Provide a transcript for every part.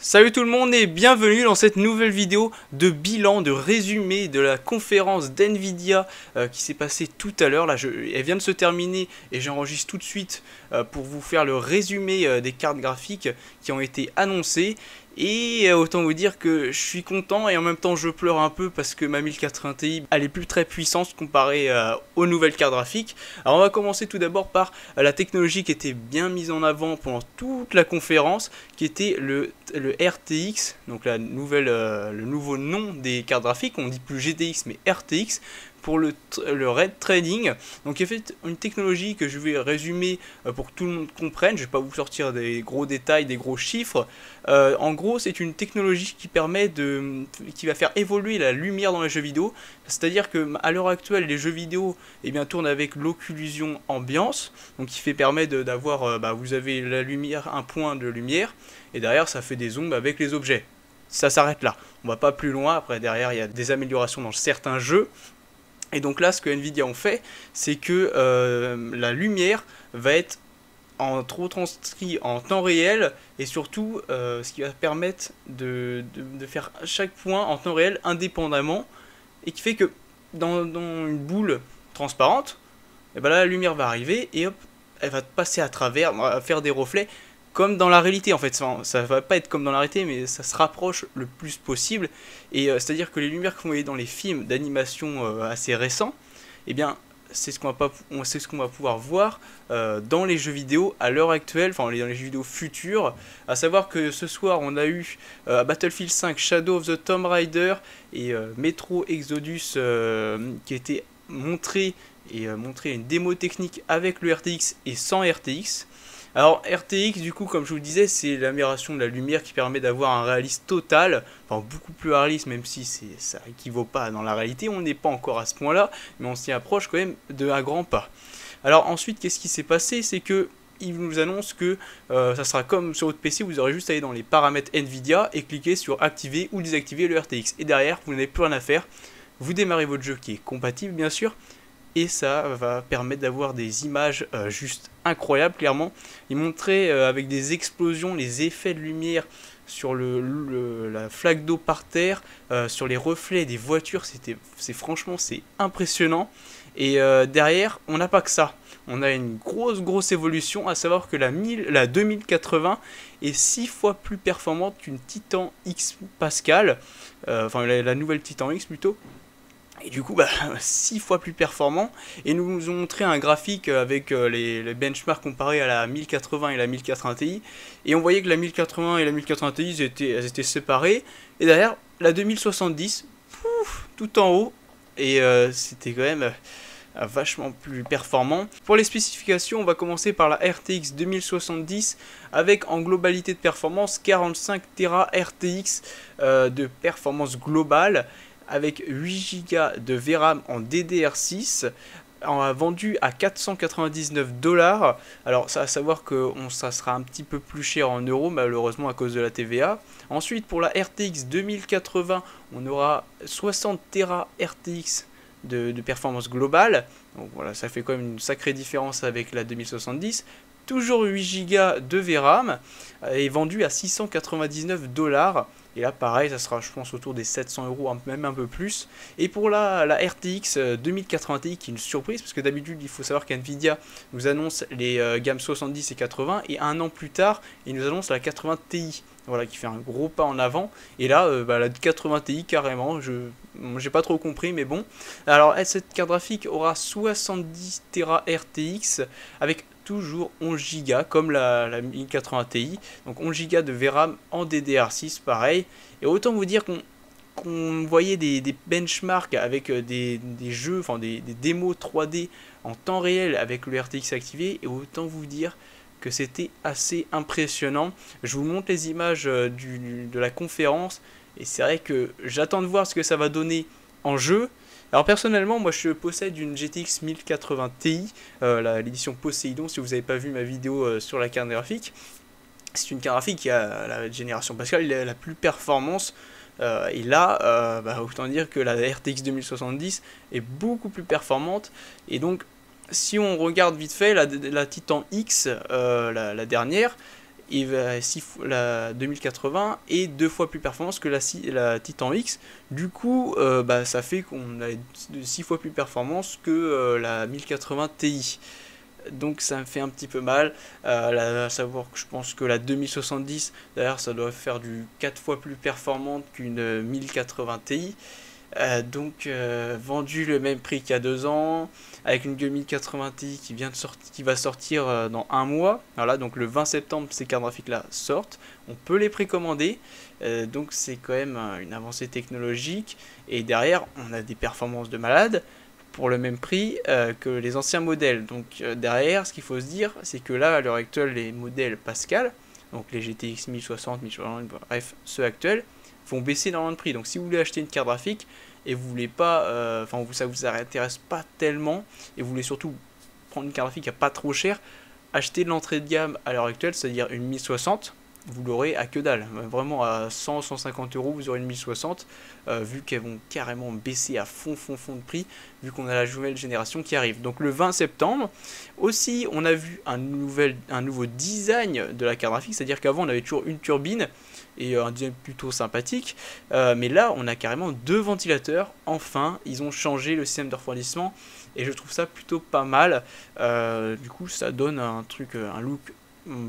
Salut tout le monde et bienvenue dans cette nouvelle vidéo de bilan, de résumé de la conférence d'NVIDIA qui s'est passée tout à l'heure. Elle vient de se terminer et j'enregistre tout de suite pour vous faire le résumé des cartes graphiques qui ont été annoncées. Et autant vous dire que je suis content et en même temps je pleure un peu parce que ma 1080 Ti elle est plus très puissante comparée aux nouvelles cartes graphiques. Alors on va commencer tout d'abord par la technologie qui était bien mise en avant pendant toute la conférence, qui était le RTX, donc le nouveau nom des cartes graphiques. On dit plus GTX mais RTX pour le Red Trading. Donc il y a fait une technologie que je vais résumer pour que tout le monde comprenne. Je ne vais pas vous sortir des gros détails, des gros chiffres. En gros, c'est une technologie qui va faire évoluer la lumière dans les jeux vidéo. C'est-à-dire que à l'heure actuelle, les jeux vidéo tournent avec l'occlusion ambiance, donc qui permet d'avoir, vous avez la lumière, un point de lumière, et derrière ça fait des zooms avec les objets. Ça s'arrête là. On va pas plus loin. Après derrière, il y a des améliorations dans certains jeux. Et donc là, ce que Nvidia ont fait, c'est que la lumière va être retranscrit en temps réel, et surtout ce qui va permettre de faire chaque point en temps réel indépendamment, et qui fait que dans une boule transparente, et là, la lumière va arriver et hop, elle va passer à travers, va faire des reflets comme dans la réalité. En fait, ça va pas être comme dans la réalité, mais ça se rapproche le plus possible. Et c'est-à-dire que les lumières que vous voyez dans les films d'animation assez récents, c'est ce qu'on va pouvoir voir dans les jeux vidéo à l'heure actuelle, enfin dans les jeux vidéo futurs. À savoir que ce soir on a eu Battlefield 5, Shadow of the Tomb Raider et Metro Exodus qui étaient montrés et montrer une démo technique avec le RTX et sans RTX. Alors RTX, du coup, comme je vous le disais, c'est l'amélioration de la lumière qui permet d'avoir un réalisme total, enfin beaucoup plus réaliste, même si ça équivaut pas dans la réalité, on n'est pas encore à ce point-là, mais on s'y approche quand même d'un grand pas. Alors ensuite, qu'est-ce qui s'est passé? C'est que il nous annonce que ça sera comme sur votre PC, vous aurez juste à aller dans les paramètres Nvidia et cliquer sur activer ou désactiver le RTX. Et derrière, vous n'avez plus rien à faire, vous démarrez votre jeu qui est compatible bien sûr, et ça va permettre d'avoir des images juste incroyables. Clairement, il montrait avec des explosions les effets de lumière sur la flaque d'eau par terre, sur les reflets des voitures. Franchement, c'est impressionnant. Et derrière, on n'a pas que ça. On a une grosse évolution, à savoir que la 2080 est 6 fois plus performante qu'une Titan X Pascal, enfin la nouvelle Titan X plutôt. Et du coup, 6 fois plus performant. Et nous ont montré un graphique avec les benchmarks comparés à la 1080 et la 1080 Ti. Et on voyait que la 1080 et la 1080 Ti, elles étaient séparées. Et derrière, la 2070, tout en haut. Et c'était quand même vachement plus performant. Pour les spécifications, on va commencer par la RTX 2070 avec en globalité de performance 45 Tera RTX de performance globale, avec 8 Go de VRAM en DDR6, vendu à 499 $. Alors ça à savoir que ça sera un petit peu plus cher en euros malheureusement à cause de la TVA. Ensuite pour la RTX 2080, on aura 60 Tera RTX de performance globale. Donc voilà, ça fait quand même une sacrée différence avec la 2070. Toujours 8 Go de VRAM et vendu à 699 $. Et là pareil, ça sera je pense autour des 700 €, même un peu plus. Et pour la RTX 2080 Ti, qui est une surprise, parce que d'habitude il faut savoir qu'NVIDIA nous annonce les gammes 70 et 80, et un an plus tard, il nous annonce la 80 Ti. Voilà, qui fait un gros pas en avant. Et là, la 80 Ti carrément, j'ai pas trop compris, mais bon. Alors cette carte graphique aura 70 Tera RTX avec toujours 11 Go comme la 1080 Ti, donc 11 Go de VRAM en DDR6 pareil. Et autant vous dire qu'on voyait des benchmarks avec des jeux, enfin des démos 3D en temps réel avec le RTX activé, et autant vous dire que c'était assez impressionnant. Je vous montre les images de la conférence, et c'est vrai que j'attends de voir ce que ça va donner en jeu. Alors personnellement, moi je possède une GTX 1080 Ti, l'édition Poséidon, si vous n'avez pas vu ma vidéo sur la carte graphique. C'est une carte graphique qui a la génération Pascal, la plus performance. Et là, autant dire que la RTX 2070 est beaucoup plus performante. Et donc, si on regarde vite fait, la Titan X, la dernière, la 2080 est 2 fois plus performante que la Titan X. Du coup, bah, ça fait qu'on a 6 fois plus performance que la 1080 Ti. Donc ça me fait un petit peu mal, à savoir que je pense que la 2070, d'ailleurs, ça doit faire du 4 fois plus performante qu'une 1080 Ti. Donc vendu le même prix qu'il y a 2 ans, avec une 1080 Ti qui va sortir dans un mois. Voilà, donc le 20 septembre, ces cartes graphiques là sortent. On peut les précommander, donc c'est quand même une avancée technologique. Et derrière, on a des performances de malade pour le même prix que les anciens modèles. Donc derrière, ce qu'il faut se dire, c'est que là, à l'heure actuelle, les modèles Pascal, donc les GTX 1060, 1060, bref, ceux actuels, vont baisser énormément de prix. Donc si vous voulez acheter une carte graphique et vous voulez pas, ça vous intéresse pas tellement et vous voulez surtout prendre une carte graphique à pas trop cher, acheter de l'entrée de gamme à l'heure actuelle, c'est-à-dire une 1060, vous l'aurez à que dalle. Vraiment à 100-150 euros, vous aurez une 1060, vu qu'elles vont carrément baisser à fond de prix, vu qu'on a la nouvelle génération qui arrive. Donc le 20 septembre, aussi, on a vu un nouveau design de la carte graphique, c'est-à-dire qu'avant, on avait toujours une turbine, et un design plutôt sympathique, mais là on a carrément 2 ventilateurs. Enfin, ils ont changé le système de refroidissement et je trouve ça plutôt pas mal. Du coup, ça donne un look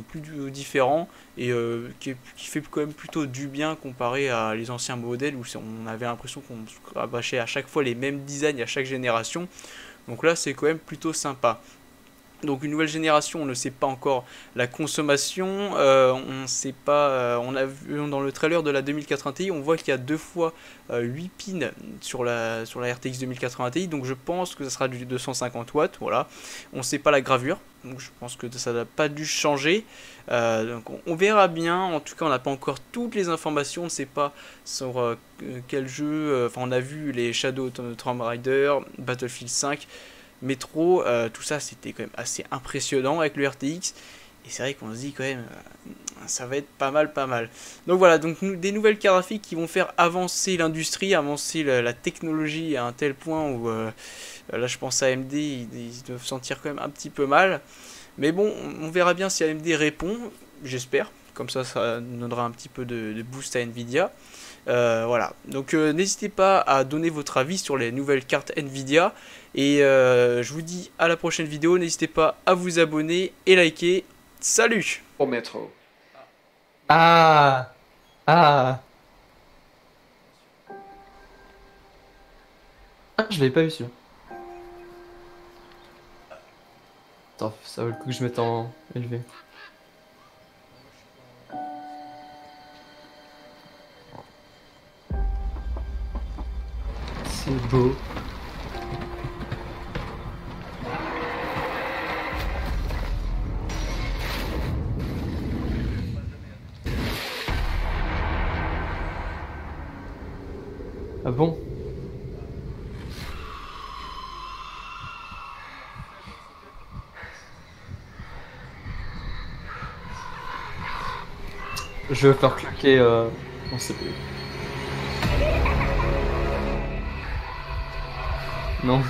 plus différent et qui fait quand même plutôt du bien comparé à les anciens modèles où on avait l'impression qu'on rabâchait à chaque fois les mêmes designs à chaque génération. Donc là, c'est quand même plutôt sympa. Donc une nouvelle génération, on ne sait pas encore la consommation, on sait pas, on a vu dans le trailer de la 2080 Ti, on voit qu'il y a 2 fois 8 pins sur la RTX 2080 Ti, donc je pense que ça sera du 250 watts, voilà. On ne sait pas la gravure, donc je pense que ça n'a pas dû changer, donc on verra bien. En tout cas on n'a pas encore toutes les informations, on ne sait pas sur quel jeu, enfin on a vu les Shadow of the Tomb Raider, Battlefield 5, Metro, tout ça c'était quand même assez impressionnant avec le RTX. Et c'est vrai qu'on se dit quand même, ça va être pas mal. Donc voilà, donc des nouvelles cartes graphiques qui vont faire avancer l'industrie, avancer la technologie à un tel point où, là je pense à AMD, ils doivent sentir quand même un petit peu mal. Mais bon, on verra bien si AMD répond, j'espère. Comme ça donnera un petit peu de boost à Nvidia. Voilà, donc n'hésitez pas à donner votre avis sur les nouvelles cartes Nvidia. Et je vous dis à la prochaine vidéo. N'hésitez pas à vous abonner et liker. Salut! Au métro. Ah! Ah! Ah, je l'avais pas vu celui-là. Attends, ça vaut le coup que je mette en élevé. C'est beau. Ah bon? Je vais faire claquer mon CPU. Non.